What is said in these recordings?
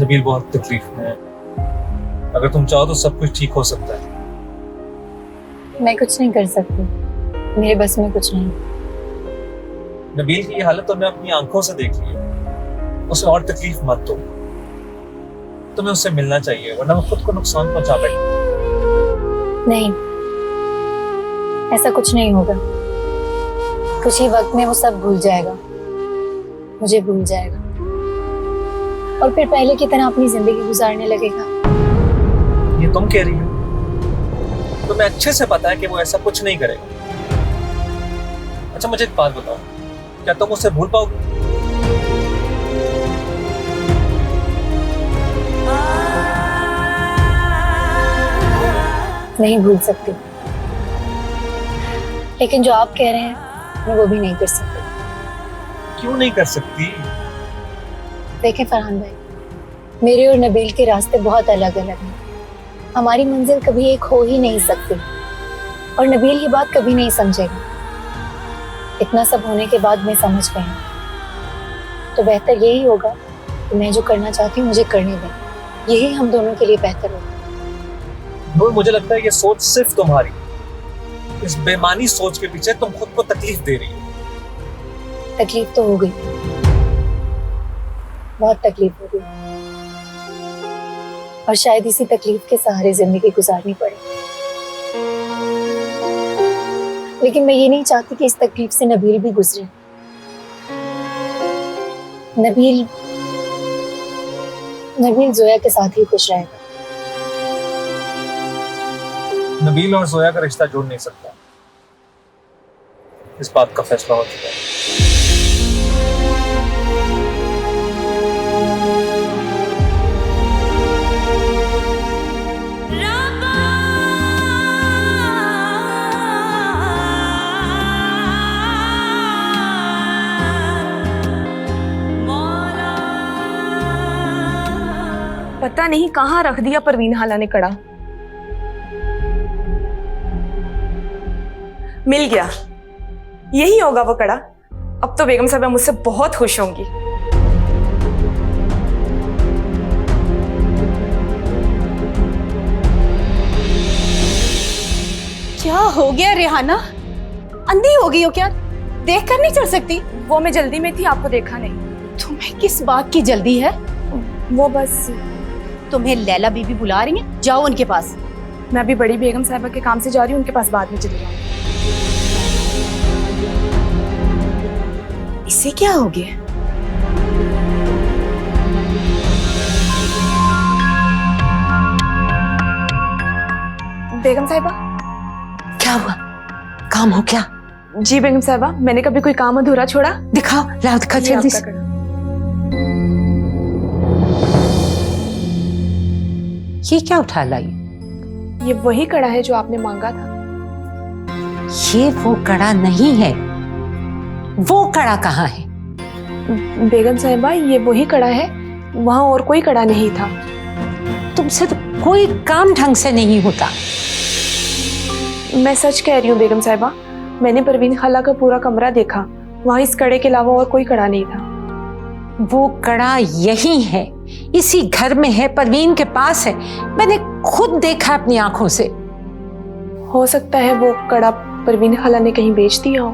नबील बहुत तकलीफ में है। अगर तुम चाहो तो सब कुछ ठीक हो सकता है। मैं कुछ नहीं कर सकती, मेरे बस में कुछ नहीं। नबील की ये हालत तो मैं अपनी आंखों से देख ली है। उसे और तकलीफ मत दो। तुम्हें उससे मिलना चाहिए, वरना वो खुद को नुकसान पहुंचा बैठे। नहीं, ऐसा कुछ नहीं होगा। कुछ ही वक्त में वो सब भूल जाएगा, मुझे भूल जाएगा और फिर पहले की तरह अपनी जिंदगी गुजारने लगेगा। ये तुम कह रही हो? तुम्हें अच्छे से पता है कि वो ऐसा कुछ नहीं करेगा। अच्छा मुझे एक बात बताओ, क्या तुम उसे भूल पाओगे? नहीं भूल सकती, लेकिन जो आप कह रहे हैं मैं वो भी नहीं कर सकती। क्यों नहीं कर सकती? देखें फरहान भाई, मेरे और नबील के रास्ते बहुत अलग अलग हैं। हमारी मंजिल कभी एक हो ही नहीं सकती और नबील ये बात कभी नहीं समझेगा। इतना सब होने के बाद मैं समझ गई हूं, तो बेहतर यही होगा कि मैं जो करना चाहती हूँ मुझे करने दें। यही हम दोनों के लिए बेहतर होगा। नूर, मुझे लगता है ये सोच सिर्फ तुम्हारी। इस बेमानी सोच के पीछे तुम खुद को तकलीफ दे रही हो। तकलीफ तो हो गई, बहुत तकलीफ हो गई और शायद इसी तकलीफ के सहारे जिंदगी गुजारनी पड़े। लेकिन मैं ये नहीं चाहती कि इस तकलीफ से नबील भी गुजरे। नबील जोया के साथ ही खुश रहेगा। नबील और जोया का रिश्ता जोड़ नहीं सकता, इस बात का फैसला हो चुका है। पता नहीं कहाँ रख दिया परवीन हाला ने कड़ा। मिल गया, यही होगा वो कड़ा। अब तो बेगम साहबा मुझसे बहुत खुश होंगी। क्या हो गया रेहाना? अंधी हो गई हो क्या? देख कर नहीं चल सकती? वो मैं जल्दी में थी, आपको देखा नहीं। तुम्हें किस बात की जल्दी है? वो बस तुम्हें लैला बीबी बुला रही हैं, जाओ उनके पास। मैं अभी बड़ी बेगम साहबा के काम से जा रही हूँ, उनके पास बाद में चली जाऊंगी। इससे क्या हो गया? बेगम साहिबा, क्या हुआ? काम हो क्या? जी बेगम साहिबा, मैंने कभी कोई काम अधूरा छोड़ा? दिखाओ, लाओ दिखाओ ये जल्दी आपका से। कड़ा। ये क्या उठा लाई? ये वही कड़ा है जो आपने मांगा था। ये वो कड़ा नहीं है। वो कड़ा कहाँ है? बेगम साहिबा, ये वही कड़ा है, वहां और कोई कड़ा नहीं था। तुमसे तो कोई काम ढंग से नहीं होता। मैं सच कह रही हूँ बेगम साहिबा, मैंने परवीन खाला का पूरा कमरा देखा, वहां इस कड़े के अलावा और कोई कड़ा नहीं था। वो कड़ा यही है, इसी घर में है, परवीन के पास है। मैंने खुद देखा अपनी आंखों से। हो सकता है वो कड़ा परवीन खाला ने कहीं बेच दिया हो।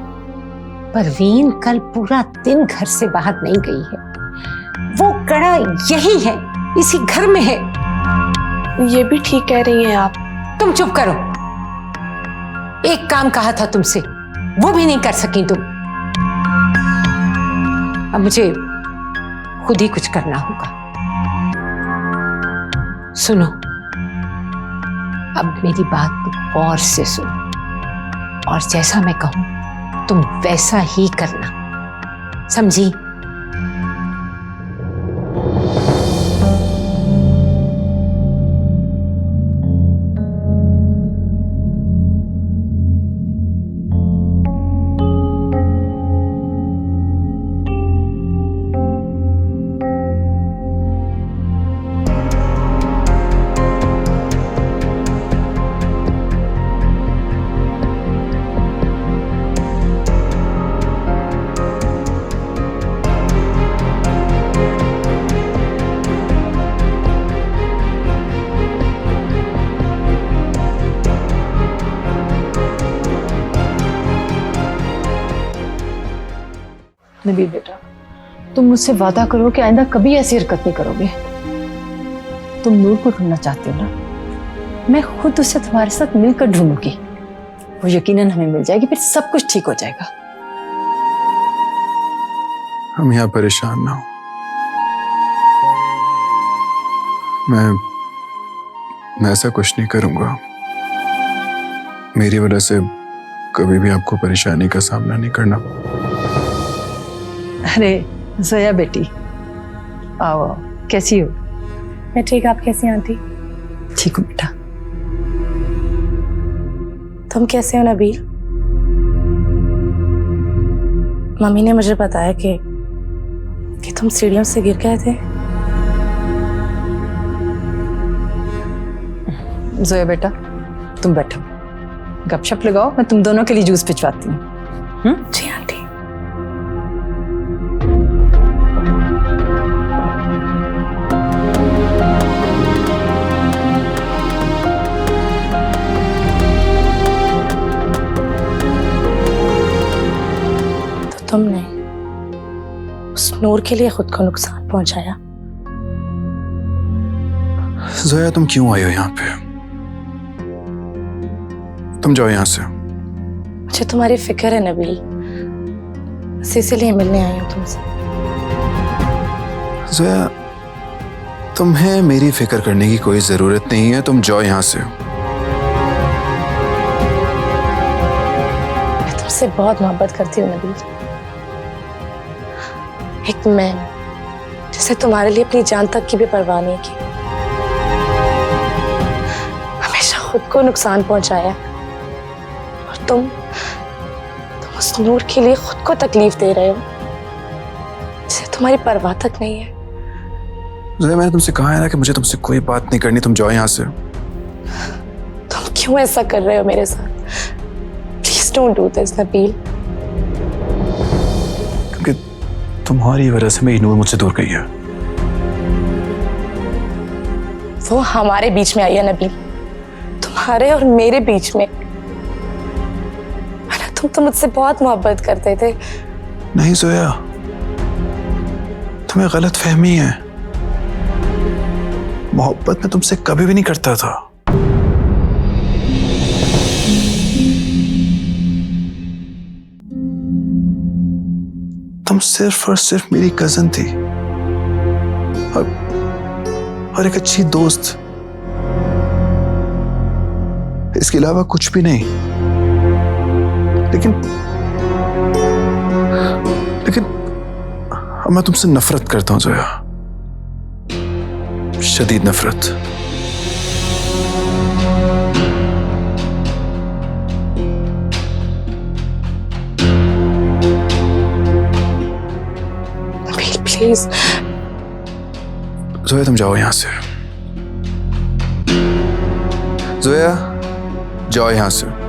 परवीन कल पूरा दिन घर से बाहर नहीं गई है। वो कड़ा यही है, इसी घर में है। ये भी ठीक कह रही हैं आप। तुम चुप करो। एक काम कहा था तुमसे, वो भी नहीं कर सकी तुम। अब मुझे खुद ही कुछ करना होगा। सुनो, अब मेरी बात गौर से सुनो और जैसा मैं कहूं तुम वैसा ही करना, समझी? नबील बेटा, तुम मुझसे वादा करो कि आइंदा कभी ऐसी हरकत नहीं करोगे। तुम नूर को ढूंढना चाहते हो ना, मैं खुद उसे तुम्हारे साथ मिलकर ढूंढूंगी। वो यकीनन हमें मिल जाएगी, फिर सब कुछ ठीक हो जाएगा। हम यहाँ परेशान ना हो। मैं ऐसा कुछ नहीं करूंगा। मेरी वजह से कभी भी आपको परेशानी का सामना नहीं करना। अरे जोया बेटी, आओ आओ, कैसी हो? मैं ठीक, आप कैसी हैं आंटी? ठीक हूँ बेटा। तुम कैसे हो नबील? मम्मी ने मुझे बताया कि तुम सीढ़ियों से गिर गए थे। जोया बेटा, तुम बैठो, गपशप लगाओ, मैं तुम दोनों के लिए जूस भिजवाती हूँ। जी आंटी। तो तुमने उस नूर के लिए खुद को नुकसान पहुंचाया। जोया, तुम क्यों आई हो यहाँ पे? तुम जाओ यहाँ से। मुझे तुम्हारी फिक्र है नबील, इसीलिए मिलने आई हूँ तुमसे। जोया, तुम्हें मेरी फिक्र करने की कोई जरूरत नहीं है। तुम जाओ यहाँ से। मैं तुमसे बहुत मोहब्बत करती हूँ नबील। एक मैं जिसे तुम्हारे लिए अपनी जान तक की भी परवाह नहीं की, हमेशा खुद को नुकसान पहुंचाया, और तुम उस नूर के लिए खुद को तकलीफ दे रहे हो जिसे तुम्हारी परवाह तक नहीं है। जोया, मैंने तुमसे कहा है ना कि मुझे तुमसे कोई बात नहीं करनी। तुम जाओ यहाँ से। तुम क्यों ऐसा कर रहे हो मेरे साथ? Please don't do this Nabeel. क्योंकि तुम्हारी वजह से मेरी नूर मुझसे दूर गई है। वो हमारे बीच में आई है नबील, तुम्हारे और मेरे बीच में। तुम तो मुझसे बहुत मोहब्बत करते थे। नहीं जोया, तुम्हें गलत फहमी है। मोहब्बत में तुमसे कभी भी नहीं करता था। तुम सिर्फ और सिर्फ मेरी कजन थी और एक अच्छी दोस्त, इसके अलावा कुछ भी नहीं। लेकिन अब मैं तुमसे नफरत करता हूं जोया, शदीद नफरत। प्लीज जोया, तुम जाओ यहां से। जोया, जाओ यहां से।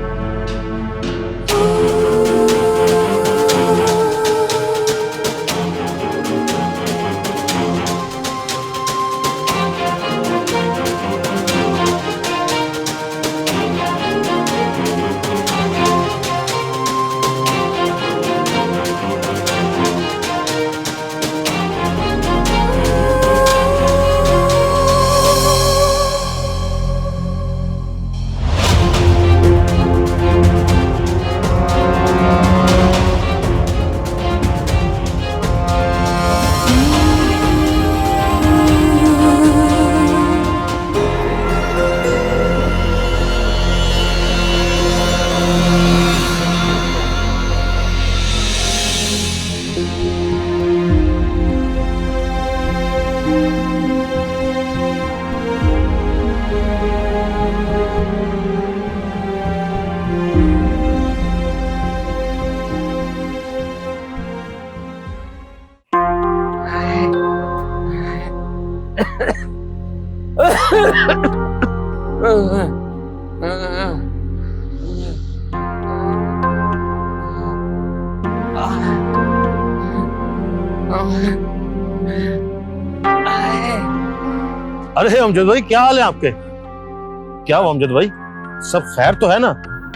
अरे अमजद भाई, क्या हाल है आपके? क्या हुआ अमजद भाई, सब खैर तो है ना?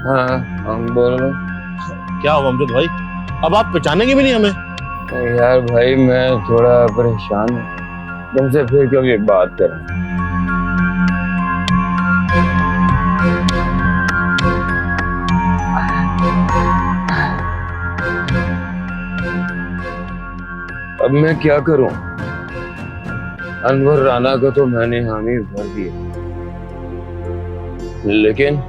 हाँ, हम बोल रहे। क्या हुआ अमजद भाई, अब आप पहचानेंगे भी नहीं हमें? यार भाई मैं थोड़ा परेशान हूँ, तुमसे फिर कभी बात करें। अब मैं क्या करूं? अनवर राना को तो मैंने हामी भर दी, लेकिन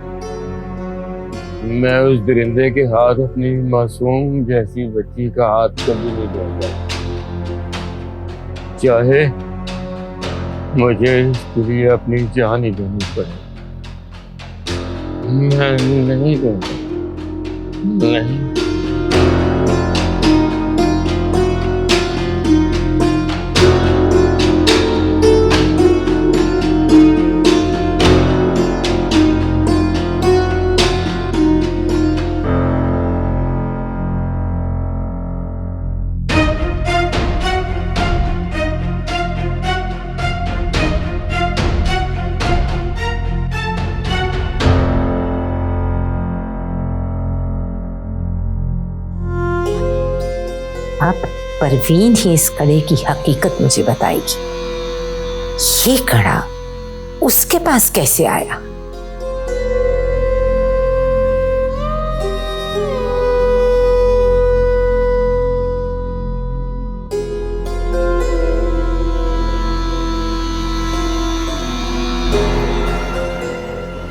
मैं उस दरिंदे के हाथ अपनी मासूम जैसी बच्ची का हाथ कभी नहीं दूंगा, चाहे मुझे इसके लिए अपनी जान ही देनी पड़े। मैं नहीं दूंगा, नहीं। अब परवीन ही इस कड़े की हकीकत मुझे बताएगी। ये कड़ा उसके पास कैसे आया?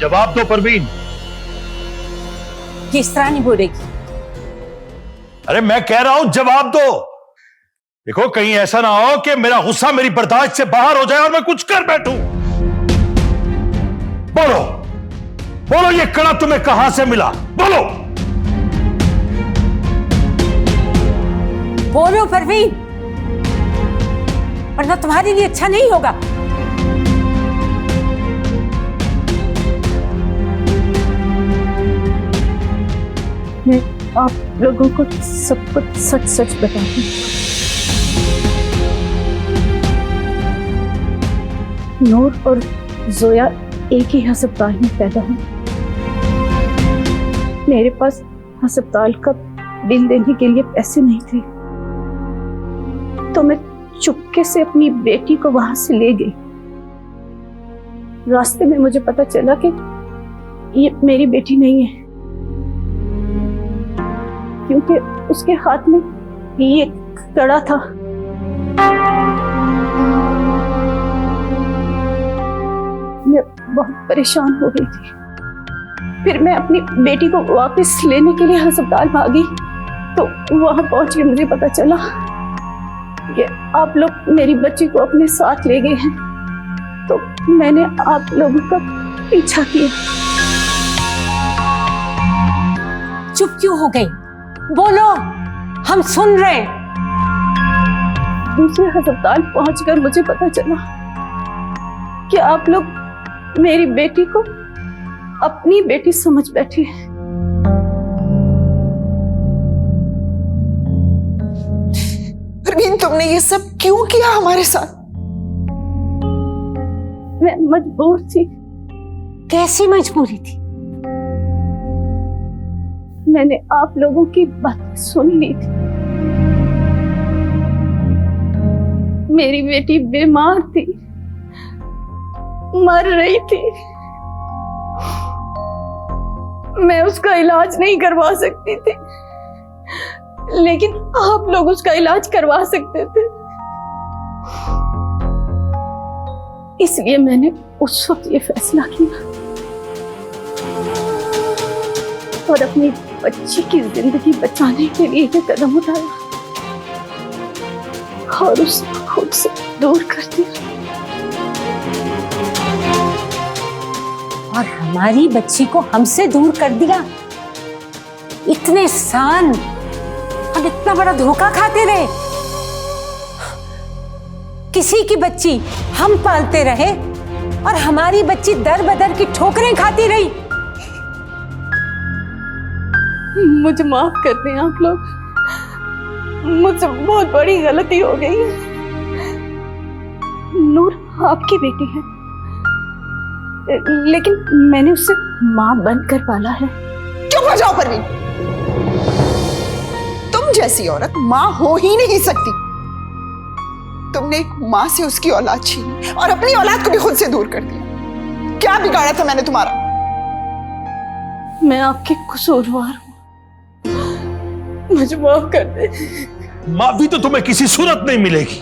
जवाब दो परवीन। किस तरह नहीं बोलेगी? अरे मैं कह रहा हूं जवाब दो। देखो कहीं ऐसा ना हो कि मेरा गुस्सा मेरी बर्दाश्त से बाहर हो जाए और मैं कुछ कर बैठूं। बोलो बोलो, ये कड़ा तुम्हें कहां से मिला? बोलो बोलो परवीन, वरना तुम्हारे लिए अच्छा नहीं होगा। मैं आप लोगों को सब कुछ सच सच बताती हूँ। नूर और जोया एक ही अस्पताल में पैदा हुए। मेरे पास अस्पताल का बिल देने के लिए पैसे नहीं थे, तो मैं चुपके से अपनी बेटी को वहां से ले गई। रास्ते में मुझे पता चला कि ये मेरी बेटी नहीं है, क्योंकि उसके हाथ में ये कड़ा था। मैं बहुत परेशान हो गई थी। फिर मैं अपनी बेटी को वापस लेने के लिए अस्पताल भागी, तो वहां पहुंच के मुझे पता चला कि आप लोग मेरी बच्ची को अपने साथ ले गए हैं। तो मैंने आप लोगों का पीछा किया। चुप क्यों हो गई? बोलो, हम सुन रहे हैं। दूसरे अस्पताल पहुंचकर मुझे पता चला कि आप लोग मेरी बेटी को अपनी बेटी समझ बैठे हैं। परवीन, तुमने ये सब क्यों किया हमारे साथ? मैं मजबूर थी। कैसी मजबूरी थी? मैंने आप लोगों की बात सुन ली थी। मेरी बेटी बीमार थी, मर रही थी। मैं उसका इलाज नहीं करवा सकती थी, लेकिन आप लोग उसका इलाज करवा सकते थे। इसलिए मैंने उस वक्त ये फैसला किया और अपनी बच्ची की जिंदगी बचाने के लिए ये कदम उठाया और उसे खुद से दूर कर दिया। और हमारी बच्ची को हमसे दूर कर दिया। इतने साल हम इतना बड़ा धोखा खाते रहे। किसी की बच्ची हम पालते रहे और हमारी बच्ची दर बदर की ठोकरें खाती रही। मुझे माफ कर दें आप लोग, मुझसे बहुत बड़ी गलती हो गई है। नूर आपकी बेटी है, लेकिन मैंने उसे माँ बनकर पाला है। चुप हो जाओ परवीन, तुम जैसी औरत माँ हो ही नहीं सकती। तुमने एक माँ से उसकी औलाद छीनी और अपनी औलाद को भी खुद से दूर कर दिया। क्या बिगाड़ा था मैंने तुम्हारा? मैं आपकी कसूरवार हूँ, मुझे माफ कर दे। माफी तो तुम्हें किसी सूरत नहीं मिलेगी।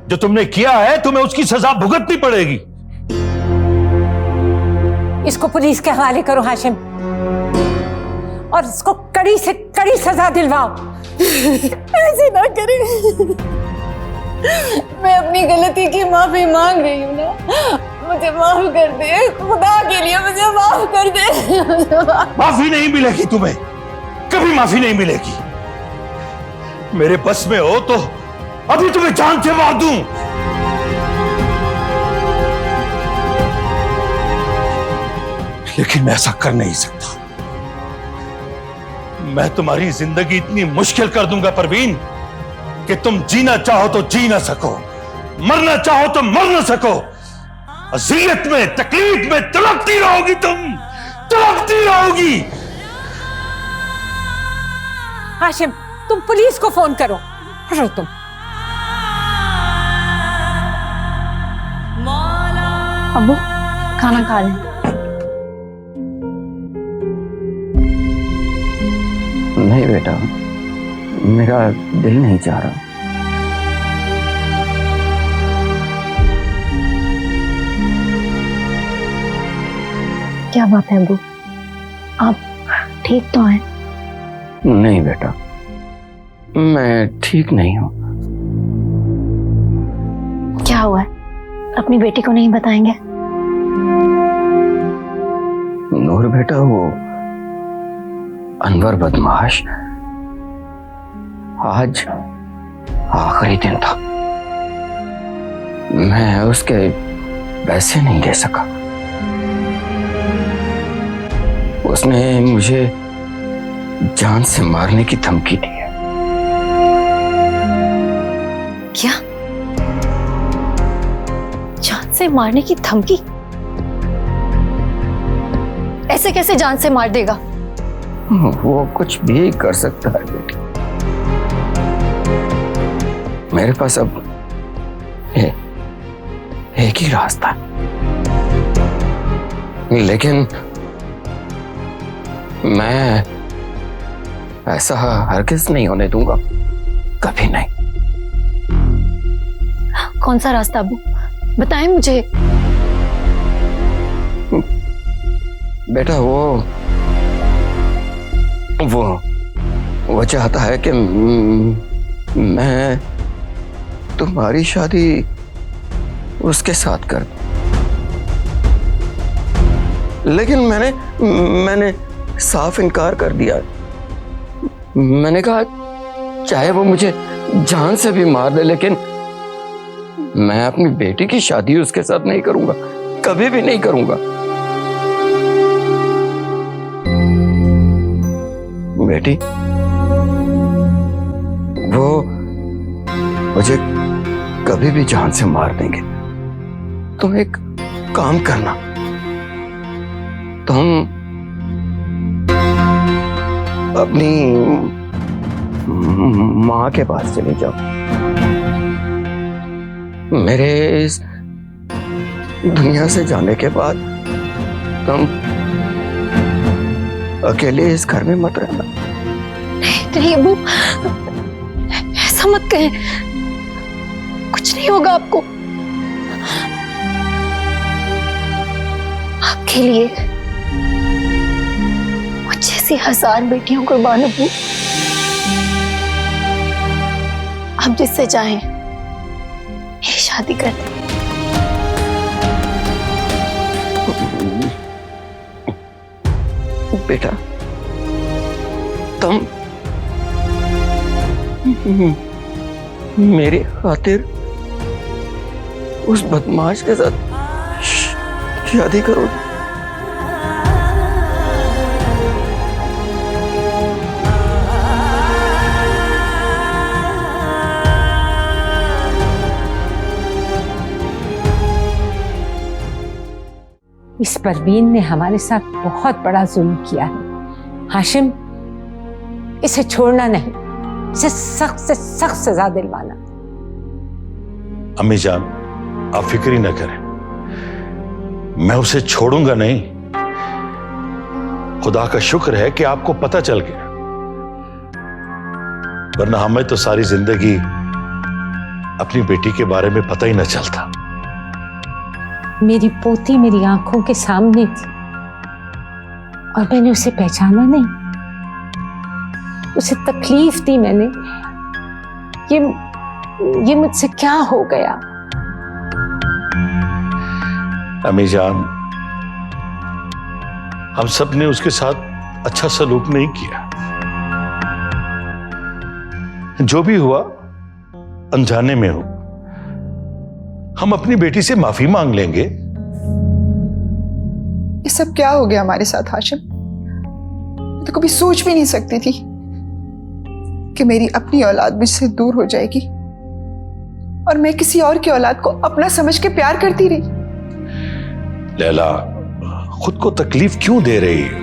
जो तुमने किया है तुम्हें उसकी सजा भुगतनी पड़ेगी। इसको पुलिस के हवाले करो हाशिम, और इसको कड़ी से कड़ी सजा दिलवाओ। ऐसे ना करें, मैं अपनी गलती की माफी मांग रही हूँ ना, मुझे माफ कर दे, खुदा के लिए मुझे माफ कर दे। माफी नहीं मिलेगी तुम्हें, कभी माफी नहीं मिलेगी। मेरे बस में हो तो अभी तुम्हें जान से मार दूं। लेकिन मैं ऐसा कर नहीं सकता। मैं तुम्हारी जिंदगी इतनी मुश्किल कर दूंगा परवीन कि तुम जीना चाहो तो जी ना सको, मरना चाहो तो मर ना सको। अज़ियत में, तकलीफ में तड़पती रहोगी, तुम तड़पती रहोगी। हाशिम, तुम पुलिस को फोन करो। करो तुम। अबू खाना खा लें। नहीं बेटा, मेरा दिल नहीं चाह रहा। क्या बात है अबू, आप ठीक तो हैं? नहीं बेटा, मैं ठीक नहीं हूं। क्या हुआ है? अपनी बेटी को नहीं बताएंगे? नूर बेटा, वो अनवर बदमाश आज आखिरी दिन था। मैं उसके पैसे नहीं दे सका। उसने मुझे जान से मारने की धमकी दी है। क्या? जान से मारने की धमकी? ऐसे कैसे जान से मार देगा? वो कुछ भी कर सकता है बेटी। मेरे पास अब एक ही रास्ता है, लेकिन मैं ऐसा हरगिज़ नहीं होने दूंगा, कभी नहीं। कौन सा रास्ता अबू, बताएं मुझे। बेटा, वो चाहता है कि मैं तुम्हारी शादी उसके साथ कर दूं। लेकिन मैंने साफ इनकार कर दिया। मैंने कहा चाहे वो मुझे जान से भी मार दे, लेकिन मैं अपनी बेटी की शादी उसके साथ नहीं करूंगा, कभी भी नहीं करूंगा। बेटी, वो मुझे कभी भी जान से मार देंगे। तुम एक काम करना, तुम अपनी माँ के पास चले जाओ। मेरे इस दुनिया से जाने के बाद तुम अकेले इस घर में मत रहना। नहीं अबू, ऐसा मत कहें, कुछ नहीं होगा आपको। आपके लिए मुझ जैसी 1000 बेटियों कुर्बान अबू। आप जिससे चाहें ये शादी कर दें। बेटा, तुम मेरी खातिर उस बदमाश के साथ शादी करोगे? इस परवीन ने हमारे साथ बहुत बड़ा जुल्म किया है। हाशिम, इसे छोड़ना नहीं। इसे सख्त से सख्त सजा दिलवाना। अम्मी जान, आप फिक्र ही ना करें, मैं उसे छोड़ूंगा नहीं। खुदा का शुक्र है कि आपको पता चल गया, वरना हमें तो सारी जिंदगी अपनी बेटी के बारे में पता ही ना चलता। मेरी पोती मेरी आंखों के सामने थी और मैंने उसे पहचाना नहीं, उसे तकलीफ दी मैंने। ये मुझसे क्या हो गया? अम्मी जान, हम सब ने उसके साथ अच्छा सलूक नहीं किया। जो भी हुआ अनजाने में हो, हम अपनी बेटी से माफी मांग लेंगे। ये सब क्या हो गया हमारे साथ हाशिम? मैं तो कभी सोच भी नहीं सकती थी कि मेरी अपनी औलाद मुझसे दूर हो जाएगी और मैं किसी और की औलाद को अपना समझ के प्यार करती रही। लैला, खुद को तकलीफ क्यों दे रही है?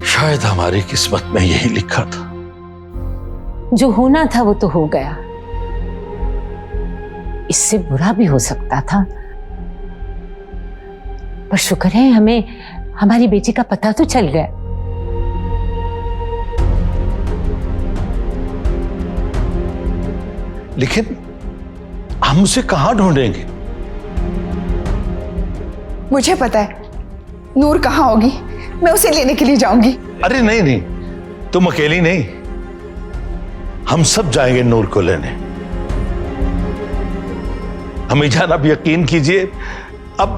शायद हमारी किस्मत में यही लिखा था। जो होना था वो तो हो गया, इससे बुरा भी हो सकता था। पर शुक्र है हमें हमारी बेटी का पता तो चल गया। लेकिन हम उसे कहां ढूंढेंगे? मुझे पता है नूर कहां होगी, मैं उसे लेने के लिए जाऊंगी। अरे नहीं नहीं, तुम अकेली नहीं, हम सब जाएंगे नूर को लेने। हमें जान, अब यकीन कीजिए, अब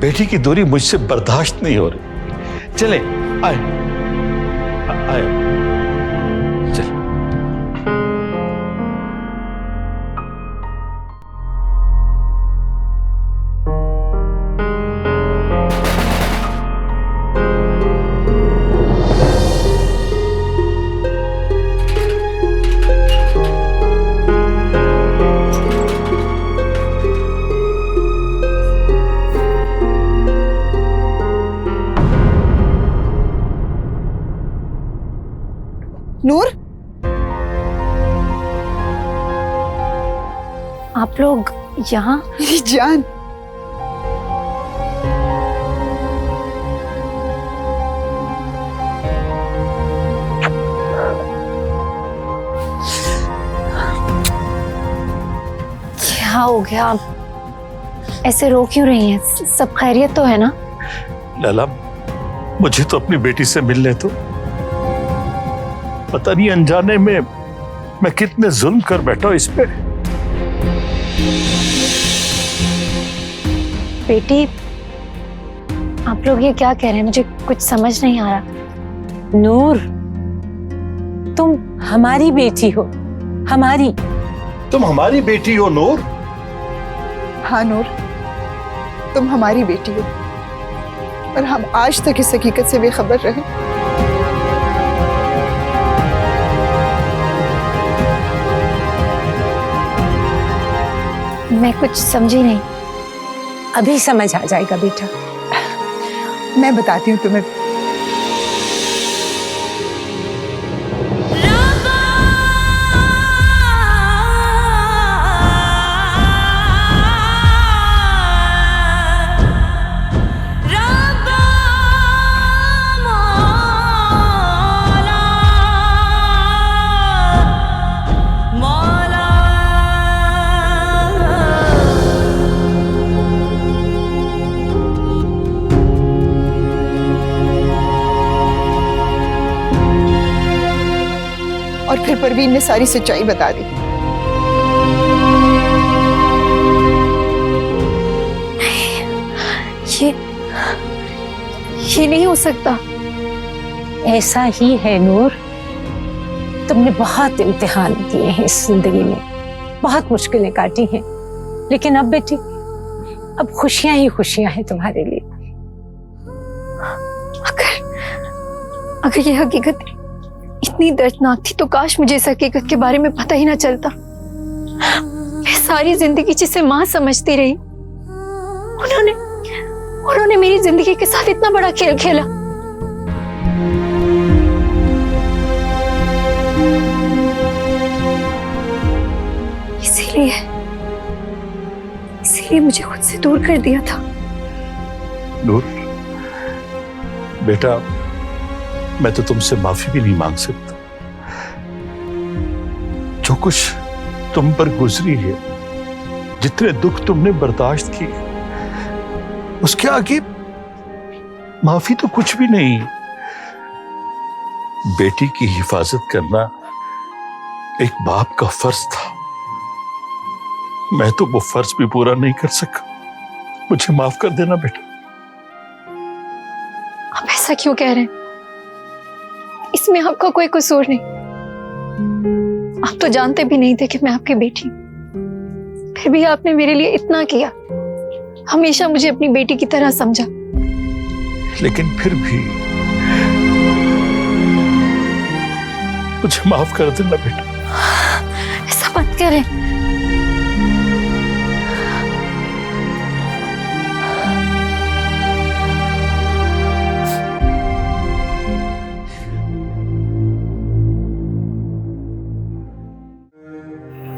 बेटी की दूरी मुझसे बर्दाश्त नहीं हो रही। चले, आए आए, चले। नूर, आप लोग यहाँ? मेरी जान, क्या हो गया? आप ऐसे रो क्यों रही हैं? सब खैरियत तो है ना? लैला, मुझे तो अपनी बेटी से मिलने दो। पता नहीं अनजाने में मैं कितने जुल्म कर बैठा हूं इस पे। बेटी, आप लोग ये क्या कह रहे हैं? मुझे कुछ समझ नहीं आ रहा। नूर, तुम हमारी बेटी हो, हमारी। तुम हमारी बेटी हो नूर? हाँ नूर, तुम हमारी बेटी हो और हम आज तक इस हकीकत से बेखबर रहे। मैं कुछ समझी नहीं। अभी समझ आ जाएगा बेटा। मैं बताती हूँ तुम्हें। और फिर परवीन ने सारी सच्चाई बता दी। ये नहीं हो सकता। ऐसा ही है नूर, तुमने बहुत इम्तिहान दिए हैं इस जिंदगी में, बहुत मुश्किलें काटी हैं, लेकिन अब बेटी, अब खुशियां ही खुशियां हैं तुम्हारे लिए। अगर ये हकीकत इतनी दर्दनाक थी तो काश मुझे इस हकीकत के बारे में पता ही ना चलता। मैं सारी जिंदगी जिसे माँ समझती रही, उन्होंने मेरी जिंदगी के साथ इतना बड़ा खेल खेला। इसीलिए मुझे खुद से दूर कर दिया था। नूर बेटा, मैं तो तुमसे माफी भी नहीं मांग सकता। जो कुछ तुम पर गुजरी है, जितने दुख तुमने बर्दाश्त किए, उसके आगे माफी तो कुछ भी नहीं। बेटी की हिफाजत करना एक बाप का फर्ज था। मैं तो वो फर्ज भी पूरा नहीं कर सका। मुझे माफ कर देना बेटा। आप ऐसा क्यों कह रहे हैं? इसमें आपका कोई कसूर नहीं। आप तो जानते भी नहीं थे कि मैं आपकी बेटी हूं। फिर भी आपने मेरे लिए इतना किया। हमेशा मुझे अपनी बेटी की तरह समझा। लेकिन फिर भी मुझे माफ कर देना बेटा। ऐसा मत करें।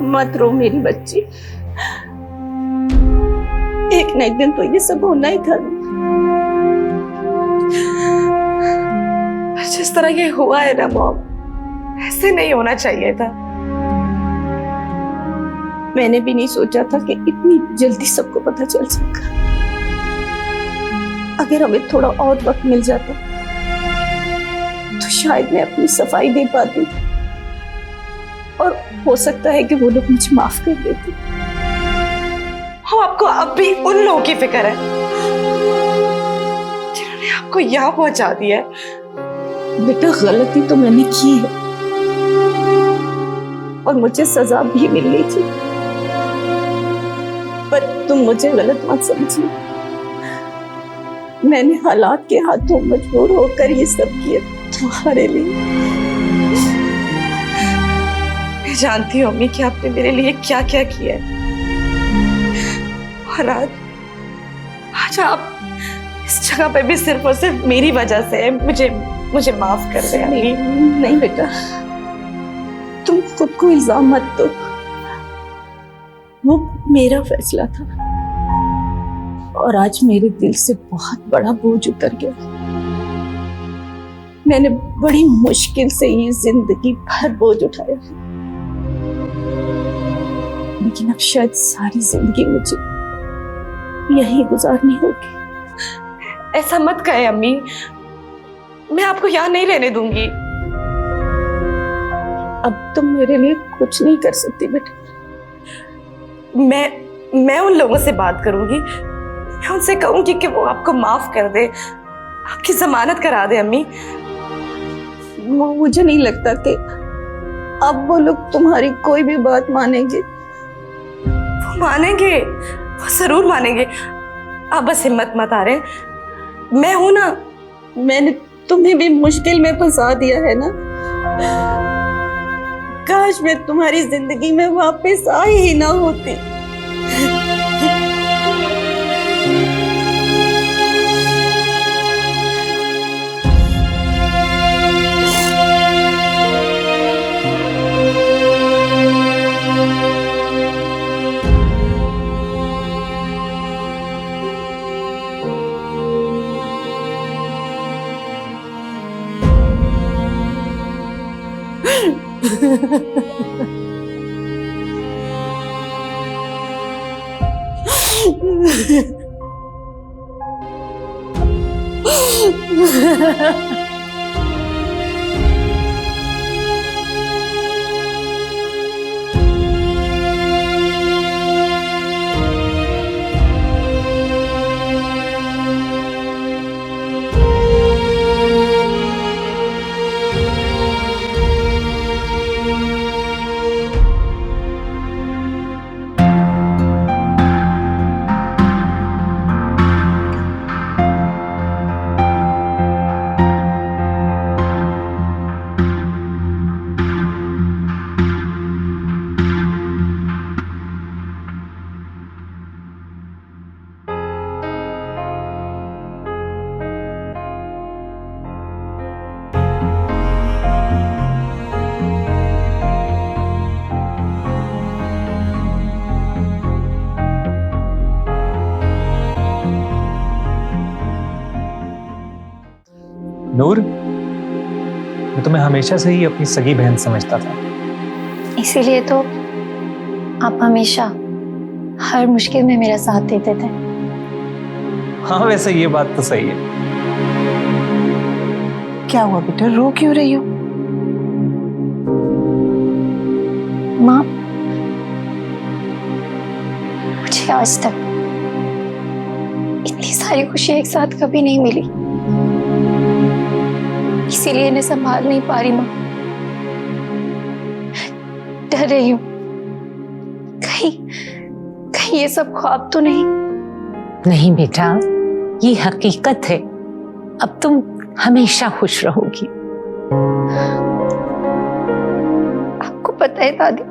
मत रो मेरी बच्ची, एक न एक दिन तो ये सब होना ही था। जिस तरह ये हुआ है ना मॉम, ऐसे नहीं होना चाहिए था। मैंने भी नहीं सोचा था कि इतनी जल्दी सबको पता चल सका। अगर हमें थोड़ा और वक्त मिल जाता तो शायद मैं अपनी सफाई दे पाती और हो सकता है कि वो लोग मुझे माफ कर देते। हाँ, आपको अब भी उन लोगों की फिक्र है जिन्होंने आपको यहाँ पहुंचा दिया है। बेटा, गलती तो मैंने की है और मुझे सजा भी मिलनी थी, पर तुम मुझे गलत मत समझिए। मैंने हालात के हाथों मजबूर होकर ये सब किया तुम्हारे लिए। मैं जानती हूँ अम्मी कि आपने मेरे लिए क्या क्या किया है, और आज आप इस जगह पे भी सिर्फ और सिर्फ मेरी वजह से है। मुझे माफ कर दे अम्मी। नहीं बेटा, तुम खुद को इल्जाम मत दो। वो मेरा फैसला था और आज मेरे दिल से बहुत बड़ा बोझ उतर गया। मैंने बड़ी मुश्किल से ये जिंदगी भर बोझ उठाया, लेकिन अब शायद सारी जिंदगी मुझे यही गुजारनी होगी। ऐसा मत कहे अम्मी, मैं आपको यहाँ नहीं रहने दूंगी। अब तुम मेरे लिए कुछ नहीं कर सकती बेटा। मैं उन लोगों से बात करूंगी, मैं उनसे कहूंगी कि वो आपको माफ कर दे, आपकी जमानत करा दे अम्मी। मुझे नहीं लगता कि अब वो लोग तुम्हारी कोई भी बात मानेंगे। वो मानेंगे, वो जरूर मानेंगे। आप बस हिम्मत मत हारें, मैं हूं ना। मैंने तुम्हें भी मुश्किल में फंसा दिया है ना। काश मैं तुम्हारी जिंदगी में वापस आई ही ना होती। नूर, मैं तुम्हें हमेशा से ही अपनी सगी बहन समझता था। इसीलिए तो आप हमेशा हर मुश्किल में मेरा साथ देते थे। हाँ वैसे ये बात तो सही है। क्या हुआ बेटा, रो क्यों रही हो? माँ, मुझे आज तक इतनी सारी खुशियां एक साथ कभी नहीं मिली, इसीलिए इन्हें संभाल नहीं पा रही। माँ, डर रही हूँ कहीं कहीं ये सब ख्वाब तो नहीं। नहीं बेटा, ये हकीकत है। अब तुम हमेशा खुश रहोगी। आपको पता है दादी,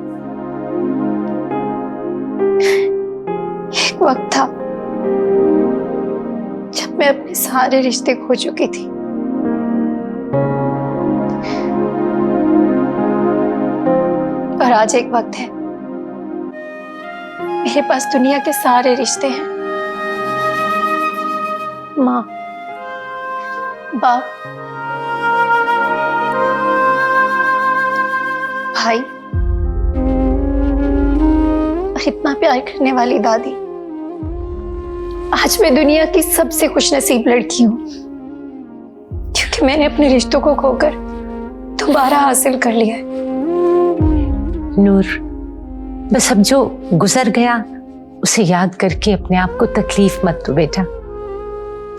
एक वक्त था जब मैं अपने सारे रिश्ते खो चुकी थी। और आज एक वक्त है, मेरे पास दुनिया के सारे रिश्ते हैं। माँ, बाप, भाई और इतना प्यार करने वाली दादी। आज मैं दुनिया की सबसे खुशनसीब लड़की हूं, क्योंकि मैंने अपने रिश्तों को खोकर दोबारा हासिल कर लिया है। नूर, बस अब जो गुजर गया उसे याद करके अपने आप को तकलीफ मत दो बेटा।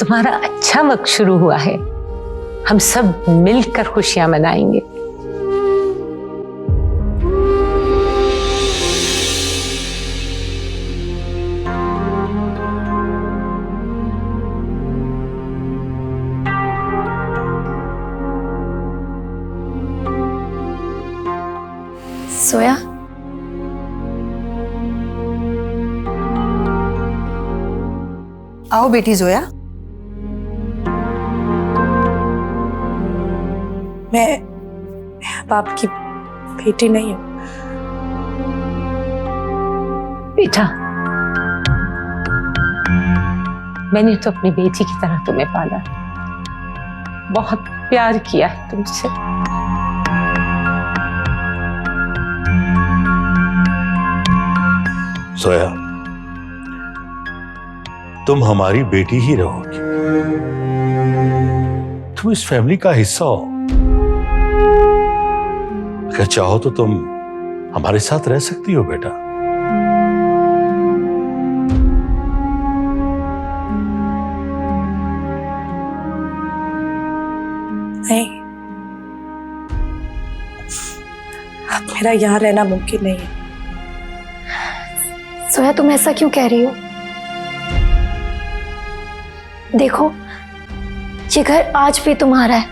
तुम्हारा अच्छा वक्त शुरू हुआ है, हम सब मिलकर खुशियां मनाएंगे। सोया, आओ बेटी जोया। मैं बाप की बेटी नहीं हूं। बेटा, मैंने तो अपनी बेटी की तरह तुम्हें पाला, बहुत प्यार किया है तुमसे। सोया, तुम हमारी बेटी ही रहोगी। तुम इस फैमिली का हिस्सा हो। अगर चाहो तो तुम हमारे साथ रह सकती हो बेटा। नहीं, अब मेरा यहाँ रहना मुमकिन नहीं है। सोया, तुम ऐसा क्यों कह रही हो? देखो, ये घर आज भी तुम्हारा है।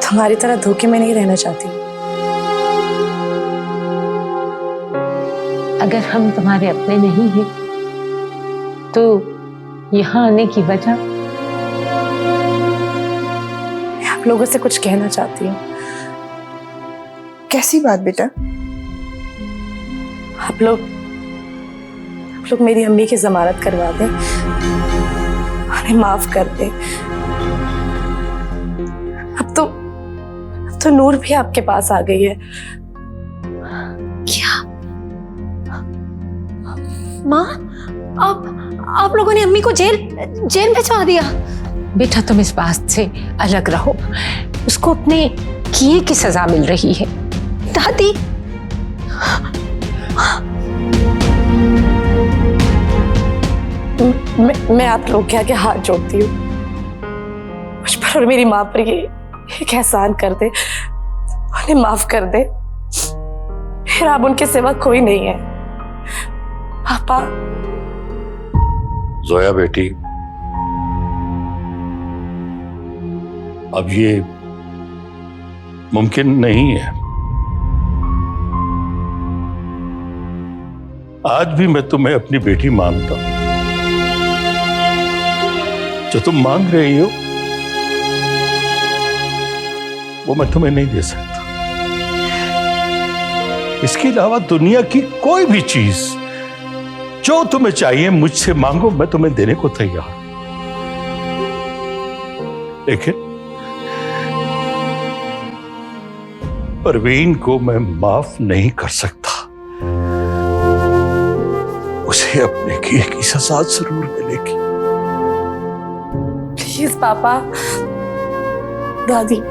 तुम्हारी तरह धोखे में नहीं रहना चाहती। अगर हम तुम्हारे अपने नहीं हैं, तो यहाँ आने की वजह? मैं आप लोगों से कुछ कहना चाहती हूँ। कैसी बात बेटा? आप लोग मेरी अम्मी की जमानत करवा दें, उन्हें माफ कर दें। अब तो नूर भी आपके पास आ गई है। क्या माँ, आप लोगों ने अम्मी को जेल भिजवा दिया? बेटा, तुम इस बात से अलग रहो। उसको अपने किए की सजा मिल रही है। दादी, मैं आप लोग के आगे हाथ जोड़ती हूँ। मुझ पर और मेरी माँ पर ये एक एहसान कर दे, उन्हें माफ कर दे। फिर आप उनके सिवा कोई नहीं है। पापा। जोया बेटी, अब ये मुमकिन नहीं है। आज भी मैं तुम्हें अपनी बेटी मानता हूं। जो तुम मांग रही हो वो मैं तुम्हें नहीं दे सकता। इसके अलावा दुनिया की कोई भी चीज जो तुम्हें चाहिए मुझसे मांगो, मैं तुम्हें देने को तैयार। लेकिन परवीन को मैं माफ नहीं कर सकता। उसे अपने किए की सजा जरूर मिलेगी। प्लीज पापा, दादी,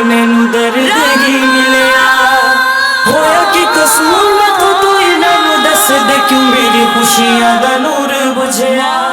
मैनू दर्द ही मिलिया होया कि कसूर मैं तो तू इन्हां नू दस दे क्यों मेरी खुशियां दा नूर बुझिया।